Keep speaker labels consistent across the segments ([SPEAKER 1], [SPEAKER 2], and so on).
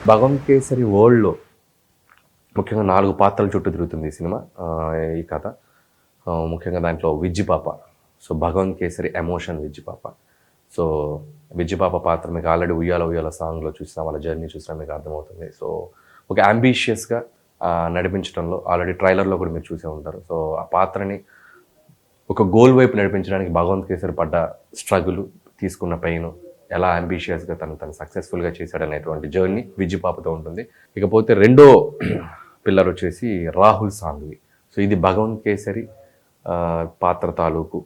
[SPEAKER 1] భగవంత్ కేసరి వరల్డ్‌లో ముఖ్యంగా 4 పాత్రల చుట్టూ తిరుగుతుంది ఈ సినిమా. ఈ కథ. ముఖ్యంగా దాంట్లో విజ్జి పాప. సో, భగవంత్ కేసరి ఎమోషన్ విజ్జి పాప. సో, విజ్జి పాప పాత్ర మీకు ఆల్రెడీ 'ఉయ్యాల ఉయ్యాల' సాంగ్‌లో చూసినా, వాళ్ళ జర్నీ చూసినా మీకు అర్థమవుతుంది. సో, ఒక యాంబిషియస్‌గా నడిపించడంలో ఆల్రెడీ ట్రైలర్‌లో కూడా మీరు చూసే ఉంటారు. సో, ఆ పాత్రని ఒక గోల్ వైపు నడిపించడానికి భగవంత్ కేసరి పడ్డ స్ట్రగులు, తీసుకున్న పెయిను, ఎలా అంబిషియస్‌గా తను సక్సెస్‌ఫుల్‌గా చేశాడనేటువంటి జర్నీ విజ్జి పాపతో ఉంటుంది. ఇకపోతే రెండో పిల్లర్ వచ్చేసి రాహుల్ సాంఘవి. సో, ఇది భగవంత్ కేసరి పాత్ర తాలూకు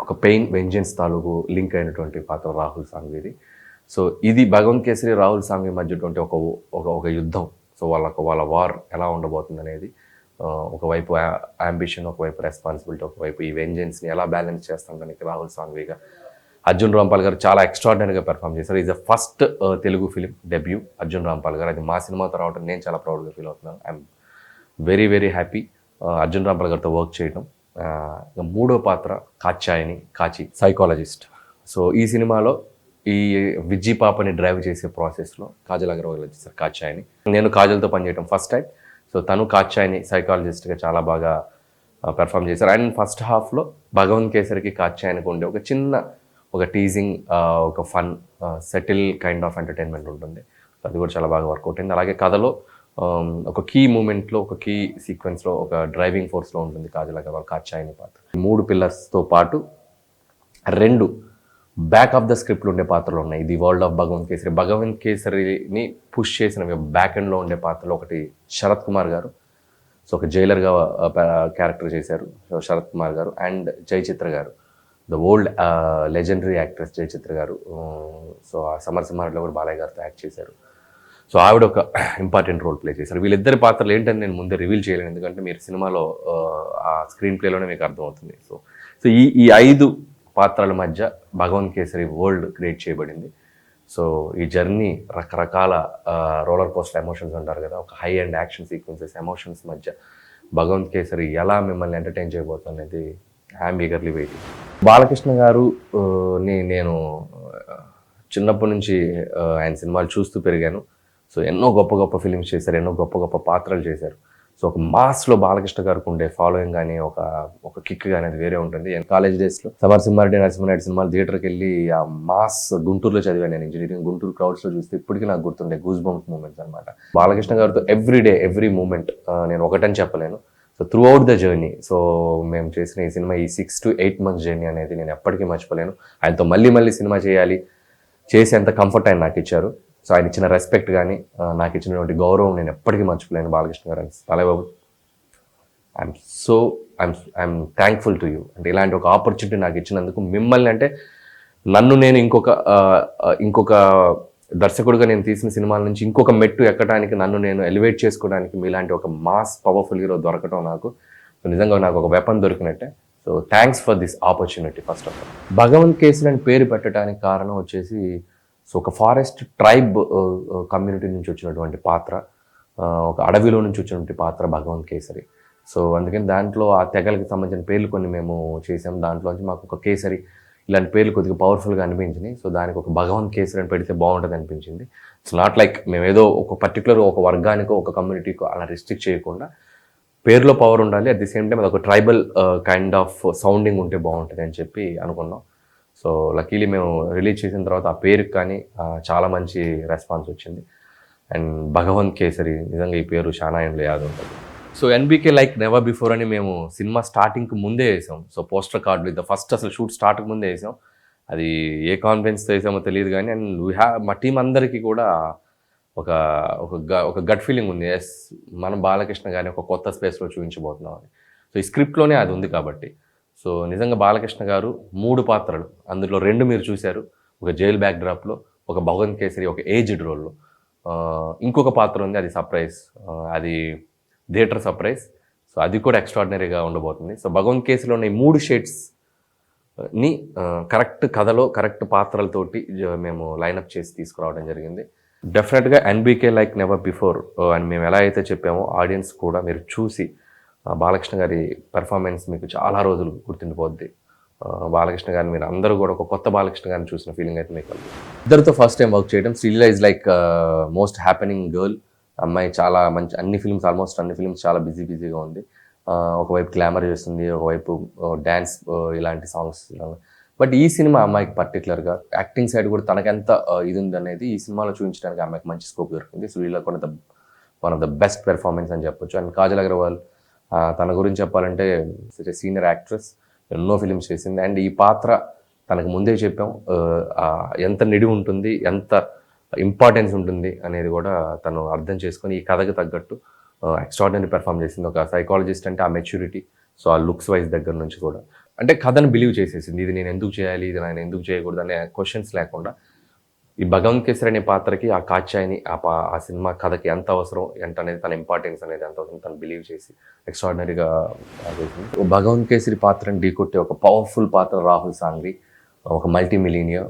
[SPEAKER 1] ఒక పెయిన్ వెంజెన్స్ తాలూకు లింక్ అయినటువంటి పాత్ర రాహుల్ సాంఘవిది. సో, ఇది భగవంత్ కేసరి, రాహుల్ సాంఘవి మధ్యటువంటి ఒక యుద్ధం. సో, వాళ్ళ వార్ ఎలా ఉండబోతుంది అనేది, ఒకవైపు యాంబిషన్, ఒకవైపు రెస్పాన్సిబిలిటీ, ఒకవైపు ఈ వెంజెన్స్ని ఎలా బ్యాలెన్స్ చేస్తాం దానికి రాహుల్ సాంఘవిగా అర్జున్ రాంపాల్ గారు చాలా ఎక్స్ట్రాడినరీగా పెర్ఫామ్ చేశారు. Is the first Telugu film debut Arjun Rampal గారు. అది మా సినిమాతో రావడం నేను చాలా ప్రౌడ్గా ఫీల్ అవుతున్నాను. I'm very very happy Arjun Rampal గారితో వర్క్ చేయడం. మూడో పాత్ర కాచి సైకాలజిస్ట్. సో, ఈ సినిమాలో ఈ విజ్జి పాపని డ్రైవ్ చేసే ప్రాసెస్లో కాజల్ అగర్వాల్ వచ్చేసారు కాచాయని. నేను కాజల్తో పనిచేయడం ఫస్ట్ టైం. సో, తను కాచాయని సైకాలజిస్ట్గా చాలా బాగా పెర్ఫామ్ చేశారు. అండ్ ఫస్ట్ హాఫ్లో భగవంత్ కేసరికి కాచాయనికి ఉండే ఒక చిన్న టీజింగ్, ఒక fun, settle kind of entertainment ఉంటుంది. అది కూడా చాలా బాగా వర్కౌట్ అయింది. అలాగే కథలో ఒక కీ మూమెంట్లో, ఒక కీ సీక్వెన్స్లో, ఒక డ్రైవింగ్ ఫోర్స్లో ఉంటుంది కాజల్ అగర్వాల్ కాచాయని పాత్ర. 3 పిల్లర్స్తో పాటు 2 బ్యాక్ ఆఫ్ ద స్క్రిప్ట్లో ఉండే పాత్రలు ఉన్నాయి. ఇది వరల్డ్ ఆఫ్ భగవంత్ కేసరి. భగవంత్ కేసరిని పుష్ చేసిన బ్యాక్ ఎండ్లో ఉండే పాత్రలో ఒకటి శరత్ కుమార్ గారు. సో, ఒక జైలర్గా క్యారెక్టర్ చేశారు శరత్ కుమార్ గారు. అండ్ జయచిత్ర గారు, the old legendary actress Jayachitra గారు. సో, ఆ సమరసింహారెడ్డిలో కూడా బాలయ్య గారితో యాక్ట్ చేశారు. సో, ఆవిడ ఒక ఇంపార్టెంట్ రోల్ ప్లే చేశారు. వీళ్ళిద్దరి పాత్రలు ఏంటని నేను ముందే రివీల్ చేయలేను, ఎందుకంటే మీరు సినిమాలో ఆ స్క్రీన్ ప్లేలోనే మీకు అర్థమవుతుంది. సో ఈ 5 పాత్రల మధ్య భగవంత్ కేసరి వరల్డ్ క్రియేట్ చేయబడింది. సో, ఈ జర్నీ రకరకాల రోలర్ కోస్టర్ ఎమోషన్స్ అంటారు కదా, ఒక high and action sequences emotions మధ్య భగవంత్ కేసరి ఎలా మిమ్మల్ని ఎంటర్టైన్ చేయబోతుంది అనేది ఐయామ్ ఈగర్లీ వెయిటింగ్. బాలకృష్ణ గారు నేను చిన్నప్పటి నుంచి ఆయన సినిమాలు చూస్తూ పెరిగాను. సో, ఎన్నో గొప్ప గొప్ప ఫిలిమ్స్ చేశారు, ఎన్నో గొప్ప గొప్ప పాత్రలు చేశారు. సో, ఒక మాస్లో బాలకృష్ణ గారికి ఉండే ఫాలోయింగ్ కానీ, ఒక కిక్ కానీ అది వేరే ఉంటుంది. కాలేజ్ డేస్లో సమరసింహారెడ్డి, నరసింహారెడ్డి సినిమాలు థియేటర్కి వెళ్ళి ఆ మాస్ గుంటూరులో చదివాను నేను ఇంజనీరింగ్. గుంటూరు క్రౌడ్స్లో చూస్తే ఇప్పటికీ నాకు గుర్తుండే గూస్ బంప్స్ మూమెంట్స్ అనమాట. బాలకృష్ణ గారితో ఎవ్రీ డే ఎవ్రీ మూమెంట్ నేను ఒకటని చెప్పలేను. So, through out the journey, so మేము చేసిన ఈ సినిమా, ఈ 6 to 8 months జర్నీ అనేది నేను ఎప్పటికీ మర్చిపోలేను. ఆయనతో మళ్ళీ సినిమా చేసేంత కంఫర్ట్ ఆయన నాకు ఇచ్చారు. సో, ఆయన ఇచ్చిన రెస్పెక్ట్ కానీ, నాకు ఇచ్చినటువంటి గౌరవం నేను ఎప్పటికీ మర్చిపోలేను Balakrishna garu. Balayya Babu, I'm thankful to you. అంటే ఇలాంటి ఒక ఆపర్చునిటీ నాకు ఇచ్చినందుకు, మిమ్మల్ని అంటే నన్ను నేను ఇంకొక దర్శకుడిగా నేను తీసిన సినిమాల నుంచి ఇంకొక మెట్టు ఎక్కడానికి, నన్ను నేను ఎలివేట్ చేసుకోవడానికి మీలాంటి ఒక మాస్ పవర్ఫుల్ హీరో దొరకటం నాకు నిజంగా నాకు ఒక వెపన్ దొరికినట్టే. So, thanks for this opportunity first of all. Bhagavanth Kesari అని పేరు పెట్టడానికి కారణం వచ్చేసి, సో, ఒక ఫారెస్ట్ ట్రైబ్ కమ్యూనిటీ నుంచి వచ్చినటువంటి పాత్ర, ఒక అడవిలో నుంచి వచ్చినటువంటి పాత్ర భగవంత్ కేసరి. సో, అందుకని దాంట్లో ఆ తెగలకు సంబంధించిన పేర్లు కొన్ని మేము చేసాం. దాంట్లోంచి మాకు ఒక కేసరి ఇలాంటి పేర్లు కొద్దిగా పవర్ఫుల్గా అనిపించినాయి. సో, దానికి ఒక భగవంత్ కేసరి అని పెడితే బాగుంటుంది అనిపించింది. ఇట్స్ నాట్ లైక్ మేము ఏదో ఒక పర్టికులర్ ఒక వర్గానికో ఒక కమ్యూనిటీకో అలా రిస్ట్రిక్ట్ చేయకుండా, పేరులో పవర్ ఉండాలి, అట్ ది సేమ్ టైం అది ఒక ట్రైబల్ కైండ్ ఆఫ్ సౌండింగ్ ఉంటే బాగుంటుంది అని చెప్పి అనుకున్నాం. సో, లక్కీలీ మేము రిలీజ్ చేసిన తర్వాత ఆ పేరుకి కానీ చాలా మంచి రెస్పాన్స్ వచ్చింది. అండ్ భగవంత్ కేసరి నిజంగా ఈ పేరు చాలా ఏళ్ళు యాద్ ఉంటుంది. So, NBK like never before అని మేము సినిమా స్టార్టింగ్కి ముందే వేసాం. So, poster card with the first అసలు షూట్ స్టార్ట్కి ముందే వేసాం. అది ఏ కాన్ఫిడెన్స్తో వేసామో తెలియదు కానీ, అండ్ మా టీం అందరికీ కూడా ఒక గట్ ఫీలింగ్ ఉంది. ఎస్, మనం బాలకృష్ణ గారిని ఒక కొత్త స్పేస్లో చూపించబోతున్నాం అని. సో, ఈ స్క్రిప్ట్లోనే అది ఉంది కాబట్టి. సో, నిజంగా బాలకృష్ణ గారు 3 పాత్రలు, అందులో 2 మీరు చూశారు, ఒక జైల్ బ్యాక్ డ్రాప్లో, ఒక భగవంత్ కేసరి ఒక ఏజ్డ్ రోల్లో, ఇంకొక పాత్ర ఉంది, అది సర్ప్రైజ్, అది థియేటర్ సర్ప్రైజ్. సో, అది కూడా ఎక్స్ట్రాడినరీగా ఉండబోతుంది. సో, భగవంత్ కేసరిలో ఉన్న ఈ 3 షేడ్స్ని కరెక్ట్ కథలో కరెక్ట్ పాత్రలతోటి మేము లైనప్ చేసి తీసుకురావడం జరిగింది. డెఫినెట్గా ఎన్బీకే లైక్ నెవర్ బిఫోర్ అని మేము ఎలా అయితే చెప్పామో, ఆడియన్స్ కూడా మీరు చూసి బాలకృష్ణ గారి పెర్ఫార్మెన్స్ మీకు చాలా రోజులు గుర్తుండిపోద్ది. బాలకృష్ణ గారిని మీరు అందరూ కూడా ఒక కొత్త బాలకృష్ణ గారిని చూసిన ఫీలింగ్ అయితే మీకు కలుగుతుంది. ఇద్దరితో ఫస్ట్ టైం వర్క్ చేయడం. Sreeleela is like most happening girl. అమ్మాయి చాలా మంచి ఆల్మోస్ట్ అన్ని ఫిల్మ్స్ చాలా బిజీగా ఉంది. ఒకవైపు గ్లామర్ చేస్తుంది, ఒకవైపు డ్యాన్స్ ఇలాంటి సాంగ్స్. బట్ ఈ సినిమా అమ్మాయికి పర్టికులర్గా యాక్టింగ్ సైడ్ కూడా తనకెంత ఇది ఉంది అనేది ఈ సినిమాలో చూపించడానికి అమ్మాయికి మంచి స్కోప్ దొరికింది. శ్రీలీల కూడా one of the best performance అని చెప్పొచ్చు. అండ్ కాజల్ అగర్వాల్ తన గురించి చెప్పాలంటే సీనియర్ యాక్ట్రెస్, ఎన్నో ఫిలిమ్స్ చేసింది. అండ్ ఈ పాత్ర తనకు ముందే చెప్పాం ఎంత నిడి ఉంటుంది, ఎంత ఇంపార్టెన్స్ ఉంటుంది అనేది కూడా తను అర్థం చేసుకొని ఈ కథకు తగ్గట్టు ఎక్స్ట్రాడినరీ పెర్ఫామ్ చేసింది. ఒక సైకాలజిస్ట్ అంటే ఆ మెచ్యూరిటీ, సో ఆ లుక్స్ వైజ్ దగ్గర నుంచి కూడా అంటే కథను బిలీవ్ చేసేసింది. ఇది నేను ఎందుకు చేయాలి, ఇది నేను ఎందుకు చేయకూడదు అనే క్వశ్చన్స్ లేకుండా ఈ భగవంత్ కేసరి అనే పాత్రకి ఆ కాచాయిని ఆ సినిమా కథకి ఎంత అవసరం అనేది తన ఇంపార్టెన్స్ అనేది ఎంత అవసరం తను బిలీవ్ చేసి ఎక్స్ట్రాడినరీగా చేసింది. భగవంత్ కేసరి పాత్రని ఢీకొట్టే ఒక పవర్ఫుల్ పాత్ర రాహుల్ సాంఘ్వి, ఒక multi millionaire,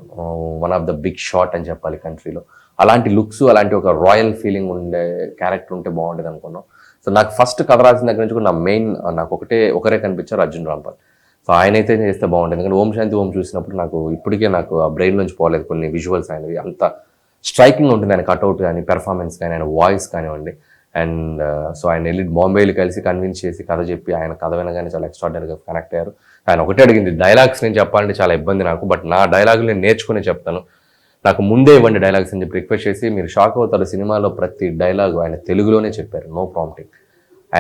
[SPEAKER 1] one of the big shot అని చెప్పాలి కంట్రీలో. అలాంటి లుక్స్, అలాంటి ఒక రాయల్ ఫీలింగ్ ఉండే క్యారెక్టర్ ఉంటే బాగుండేది అనుకున్నాం. సో నాకు ఫస్ట్ కథ రాసిన దగ్గర నుంచి కూడా నాకు ఒకరే కనిపించారు, అర్జున్ రాంపాల్. సో ఆయన అయితే చేస్తే బాగుంటుంది. ఎందుకంటే ఓం శాంతి ఓం చూసినప్పుడు ఇప్పటికే నాకు ఆ బ్రెయిన్ నుంచి పోలేదు కొన్ని విజువల్స్ ఆయనవి. అంత స్ట్రైకింగ్ ఉంటుంది ఆయన కట్అవుట్ కానీ, పెర్ఫార్మెన్స్ కానీ, ఆయన వాయిస్ కానివ్వండి. అండ్ సో ఆయన వెళ్ళి బాంబేలో కలిసి కన్విన్స్ చేసి కథ చెప్పి ఆయన కథ వినగానే చాలా ఎక్స్ట్రాడినరీగా కనెక్ట్ అయ్యారు. ఆయన ఒకటే అడిగింది, డైలాగ్స్ నేను చెప్పాలంటే చాలా ఇబ్బంది నాకు, బట్ నా డైలాగులు నేను నేర్చుకునే చెప్తాను, నాకు ముందే ఇవ్వండి డైలాగ్స్ అని చెప్పి రిక్వెస్ట్ చేసి, మీరు షాక్ అవుతారు, సినిమాలో ప్రతి డైలాగు ఆయన తెలుగులోనే చెప్పారు, నో ప్రాంప్టింగ్.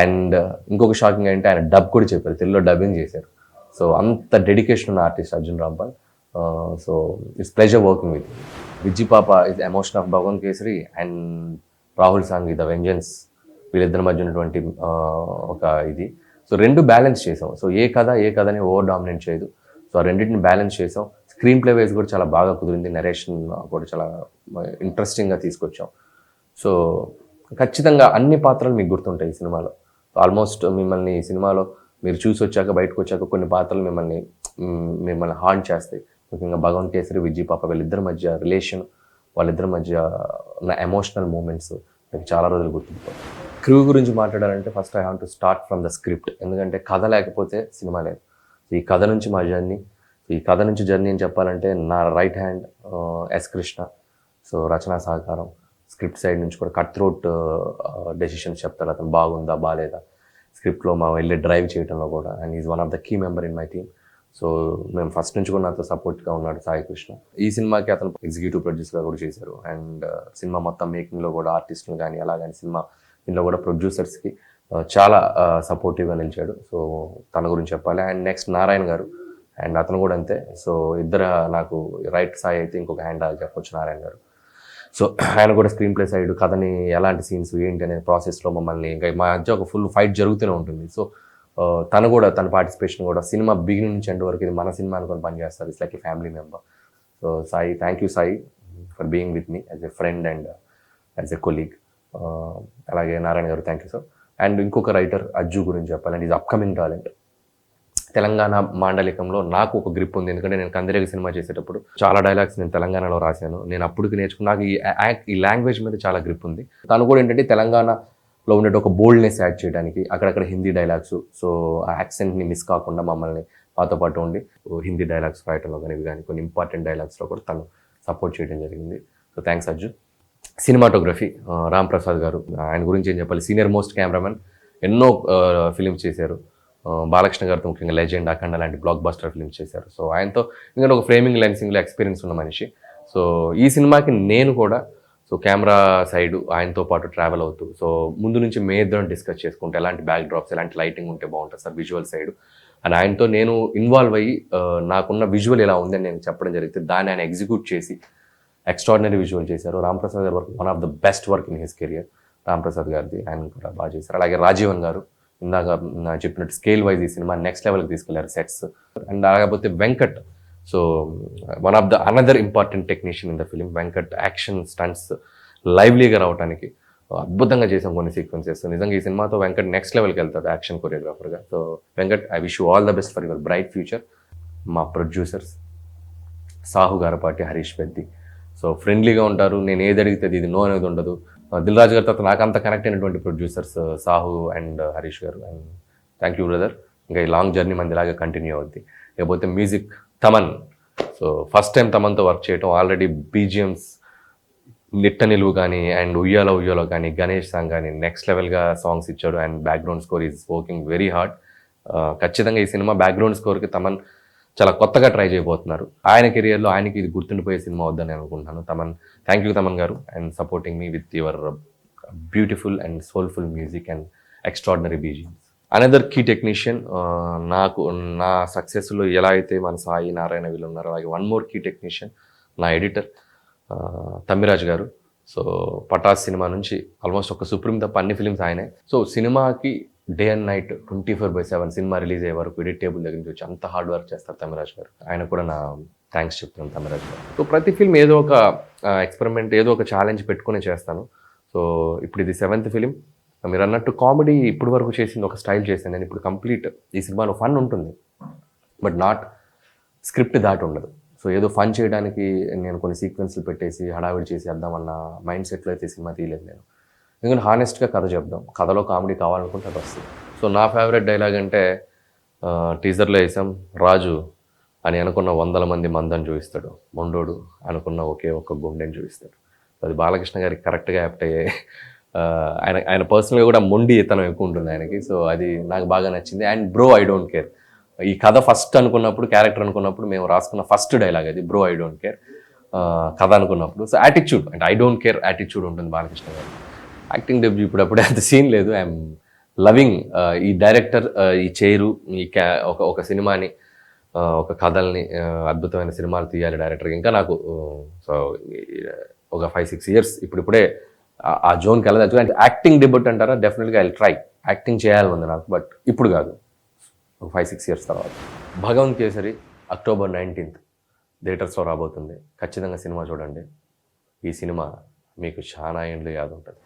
[SPEAKER 1] అండ్ ఇంకొక షాకింగ్ అంటే ఆయన డబ్ కూడా చెప్పారు, తెలుగులో డబ్బింగ్ చేశారు. సో అంత డెడికేషన్ ఉన్న artist Arjun Rampal. So it's pleasure working with. Vijji పాప is emotion of Bhagavanth Kesari and Rahul Sanghvi the vengeance, వీళ్ళిద్దరి మధ్య ఉన్నటువంటి ఒక ఇది. సో రెండు బ్యాలెన్స్ చేసాం. సో ఏ కథని ఓవర్ డామినేట్ చేయదు. సో ఆ రెండింటిని బ్యాలెన్స్ చేసాం. స్క్రీన్ ప్లే వైజ్ కూడా చాలా బాగా కుదిరింది. నరేషన్ కూడా చాలా ఇంట్రెస్టింగ్గా తీసుకొచ్చాం. సో ఖచ్చితంగా అన్ని పాత్రలు మీకు గుర్తుంటాయి ఈ సినిమాలో. ఆల్మోస్ట్ మిమ్మల్ని ఈ సినిమాలో మీరు చూసి వచ్చాక, బయటకు వచ్చాక కొన్ని పాత్రలు మిమ్మల్ని హార్ట్ చేస్తాయి. ముఖ్యంగా భగవంత్ కేసరి, విజ్జి పాప వీళ్ళిద్దరి మధ్య రిలేషన్, వాళ్ళిద్దరి మధ్య ఉన్న ఎమోషనల్ మూమెంట్స్ మీకు చాలా రోజులు గుర్తుండిపోతాయి. క్రూ గురించి మాట్లాడాలంటే first I have to start from the script. ఎందుకంటే కథ లేకపోతే సినిమా లేదు. ఈ కథ నుంచి మా జర్నీ, ఈ కథ నుంచి జర్నీ అని చెప్పాలంటే నా right hand S Krishna. So రచనా సహకారం, స్క్రిప్ట్ సైడ్ నుంచి కూడా కట్ త్రోట్ డెసిషన్స్ చెప్తాడు, అతను బాగుందా బాగాలేదా స్క్రిప్ట్లో మా వెళ్ళి డ్రైవ్ చేయడంలో కూడా. And is one of the key member in my team. So మేము ఫస్ట్ నుంచి కూడా నాతో సపోర్ట్గా ఉన్నాడు సాయి కృష్ణ. ఈ సినిమాకి అతను ఎగ్జిక్యూటివ్ ప్రొడ్యూసర్గా కూడా చేశారు. అండ్ సినిమా మొత్తం మేకింగ్లో కూడా ఆర్టిస్టులు కానీ అలాగని సినిమా దీనిలో కూడా ప్రొడ్యూసర్స్కి చాలా సపోర్టివ్గా నిలిచాడు. సో తన గురించి చెప్పాలి. అండ్ నెక్స్ట్ నారాయణ గారు, అండ్ అతను కూడా అంతే. సో ఇద్దరు నాకు రైట్ సాయి అయితే ఇంకొక హ్యాండ్ చెప్పొచ్చు నారాయణ గారు. సో ఆయన కూడా స్క్రీన్ ప్లే సైడ్ కథని ఎలాంటి సీన్స్ ఏంటి అనే ప్రాసెస్లో మమ్మల్ని ఇంకా మా మధ్య ఒక ఫుల్ ఫైట్ జరుగుతూనే ఉంటుంది. సో తన పార్టిసిపేషన్ కూడా సినిమా బిగినింగ్ నుంచి ఎండ్ వరకు ఇది మన సినిమా అనుకొని పనిచేస్తారు. It's like A family member. So Sai, thank you Sai for being with me as a friend and as a colleague. అలాగే నారాయణ గారు, థ్యాంక్ యూ సార్. అండ్ ఇంకొక రైటర్ అజ్జు గురించి చెప్పాలంటే ఈజ్ అప్కమింగ్ టాలెంట్. తెలంగాణ మాండలికంలో నాకు ఒక గ్రిప్ ఉంది. ఎందుకంటే నేను కందిరేగ సినిమా చేసేటప్పుడు చాలా డైలాగ్స్ నేను తెలంగాణలో రాశాను. నేను అప్పటికి నేర్చుకున్న నాకు ఈ లాంగ్వేజ్ మీద చాలా గ్రిప్ ఉంది. తను కూడా ఏంటంటే తెలంగాణలో ఉండే ఒక బోల్డ్నెస్ యాడ్ చేయడానికి అక్కడక్కడ హిందీ డైలాగ్స్, సో ఆ యాక్సెంట్ని మిస్ కాకుండా మాతో పాటు ఉండి హిందీ డైలాగ్స్ రాయటంలో కానీ ఇవి కానీ కొన్ని ఇంపార్టెంట్ డైలాగ్స్లో కూడా తను సపోర్ట్ చేయడం జరిగింది. So thanks Arjun. Cinematography Ram Prasad గారు, ఆయన గురించి ఏం చెప్పాలి, సీనియర్ మోస్ట్ కెమెరామెన్, ఎన్నో ఫిలిమ్స్ చేశారు. బాలకృష్ణ గారితో ముఖ్యంగా లెజెండ్, అఖండ లాంటి బ్లాక్ బస్టర్ ఫిల్మ్స్ చేశారు. సో ఆయనతో ఎందుకంటే ఒక ఫ్రేమింగ్ లెన్సింగ్లో ఎక్స్పీరియన్స్ ఉన్న మనిషి. సో ఈ సినిమాకి నేను కూడా సో కెమెరా సైడ్ ఆయనతో పాటు ట్రావెల్ అవుతూ, సో ముందు నుంచి మే ఇద్దరం డిస్కస్ చేసుకుంటే ఎలాంటి బ్యాక్ డ్రాప్స్, ఎలాంటి లైటింగ్ ఉంటే బాగుంటుంది సార్ విజువల్ సైడ్ అని ఆయనతో నేను ఇన్వాల్వ్ అయ్యి నాకున్న విజువల్ ఎలా ఉందని నేను చెప్పడం జరిగితే దాన్ని ఆయన ఎగ్జిక్యూట్ చేసి ఎక్స్ట్రాడినరీ విజువల్ చేశారు. రామ్ ప్రసాద్ గారి work one of the best work in his career. Ram Prasad గారిది ఆయన కూడా బాగా చేశారు. అలాగే రాజీవన్ గారు ఇందాక చెప్పినట్టు స్కేల్ వైజ్ ఈ సినిమా నెక్స్ట్ లెవెల్కి తీసుకెళ్లారు సెట్స్. అండ్ అలాగపోతే Venkat, so one of the another important technician in the film. Venkat action stunts లైవ్లీగా రావడానికి అద్భుతంగా చేసాం కొన్ని సీక్వెన్సెస్. నిజంగా ఈ సినిమాతో వెంకట్ నెక్స్ట్ లెవెల్కి వెళ్తాడు యాక్షన్ కొరియోగ్రాఫర్గా. So Venkat, I wish you all the best for your bright future. మా ప్రొడ్యూసర్స్ సాహు గారపాటి, హరీష్ పెద్ది, సో ఫ్రెండ్లీగా ఉంటారు. నేను ఏది అడిగితే ఇది నో అనేది ఉండదు. దిల్ రాజు గారితో నాకు అంత కనెక్ట్ అయినటువంటి producers Sahu and Harish garu. And thank you brother. ఇంకా ఈ లాంగ్ జర్నీ మంది ఇలాగే కంటిన్యూ అవుద్ది. లేకపోతే music Thaman. So first time తమన్తో వర్క్ చేయటం, ఆల్రెడీ బీజిఎమ్స్ నిట్ట నిలువు కానీ అండ్ ఉయ్యాలో ఉయ్యాలో కానీ గణేష్ సాంగ్ కానీ నెక్స్ట్ లెవెల్గా సాంగ్స్ ఇచ్చాడు. And background score is working very hard. ఖచ్చితంగా ఈ సినిమా బ్యాక్గ్రౌండ్ స్కోర్కి తమన్ చాలా కొత్తగా ట్రై చేయబోతున్నారు. ఆయన కెరియర్లో ఆయనకి ఇది గుర్తుండిపోయే సినిమా వద్దని అనుకుంటున్నాను. Thaman, thank you Thaman garu, and supporting me with your beautiful and soulful music and extraordinary BGMs. Another key technician, నాకు నా సక్సెస్లో ఎలా అయితే మన సాయి నారాయణ వీళ్ళు ఉన్నారో అలాగే వన్ మోర్ కీ టెక్నీషియన్ నా ఎడిటర్ తమ్మిరాజ్ గారు. సో పటాస్ సినిమా నుంచి ఆల్మోస్ట్ ఒక సుప్రీం తప్ప అన్ని ఫిలిమ్స్ ఆయనే. సో సినిమాకి day and night 24/7 cinema release అయ్యే వరకు ఎడిట్ టేబుల్ దగ్గర నుంచి వచ్చి అంత హార్డ్ వర్క్ చేస్తారు తమ్మిరాజ్ గారు. ఆయన కూడా నా థ్యాంక్స్ చెప్తున్నాను తమ్మిరాజ్ గారు. సో ప్రతి ఫిల్మ్ ఏదో ఒక ఎక్స్పెరిమెంట్, ఏదో ఒక ఛాలెంజ్ పెట్టుకుని చేస్తాను. సో ఇప్పుడు ఇది 7th ఫిలిం. మీరు అన్నట్టు కామెడీ ఇప్పుడు వరకు చేసింది ఒక స్టైల్ చేశాను నేను. ఇప్పుడు కంప్లీట్ ఈ సినిమాలో ఫన్ ఉంటుంది, బట్ నాట్ స్క్రిప్ట్ దాటి ఉండదు. సో ఏదో ఫన్ చేయడానికి నేను కొన్ని సీక్వెన్స్లు పెట్టేసి హడావిడి చేసి వేద్దామన్న మైండ్ సెట్లో అయితే సినిమా తీయలేదు నేను. ఎందుకంటే హానెస్ట్గా కథ చెప్దాం, కథలో కామెడీ కావాలనుకుంటే అది వస్తుంది. సో నా ఫేవరెట్ డైలాగ్ అంటే టీజర్లో వేసాం, రాజు అని అనుకున్న 100 మంది మందని చూపిస్తాడు, మొండోడు అనుకున్న ఒకే ఒక్క గుండెని చూపిస్తాడు. అది బాలకృష్ణ గారికి కరెక్ట్గా యాప్ట్ అయ్యే. ఆయన పర్సనల్గా కూడా మొండి ఇతనం ఎక్కువ ఉంటుంది ఆయనకి. సో అది నాకు బాగా నచ్చింది. And bro I don't care, ఈ కథ ఫస్ట్ అనుకున్నప్పుడు, క్యారెక్టర్ అనుకున్నప్పుడు మేము రాసుకున్న ఫస్ట్ డైలాగ్ అది, బ్రో ఐ డోంట్ కేర్ కథ అనుకున్నప్పుడు. సో యాటిట్యూడ్ అంటే ఐ డోంట్ కేర్ యాటిట్యూడ్ ఉంటుంది బాలకృష్ణ గారు. యాక్టింగ్ డెబ్యూ ఇప్పుడప్పుడే అంత సీన్ లేదు. ఐఎమ్ లవింగ్ ఈ డైరెక్టర్, ఈ చేరు, ఈ ఒక సినిమాని, ఒక కథల్ని, అద్భుతమైన సినిమాలు తీయాలి డైరెక్టర్కి. ఇంకా నాకు సో ఒక 5-6 ఇయర్స్ ఇప్పుడిప్పుడే ఆ జోన్కి వెళ్ళదు. అంటే యాక్టింగ్ డెబ్యూట్ అంటారా, డెఫినెట్గా ఐ ట్రై. యాక్టింగ్ చేయాలి ఉంది నాకు, బట్ ఇప్పుడు కాదు, ఒక 5-6 ఇయర్స్ తర్వాత. భగవంత్ కేసరి October 19th థియేటర్స్లో రాబోతుంది. ఖచ్చితంగా సినిమా చూడండి. ఈ సినిమా మీకు చాలా ఏండ్లు యాద ఉంటుంది.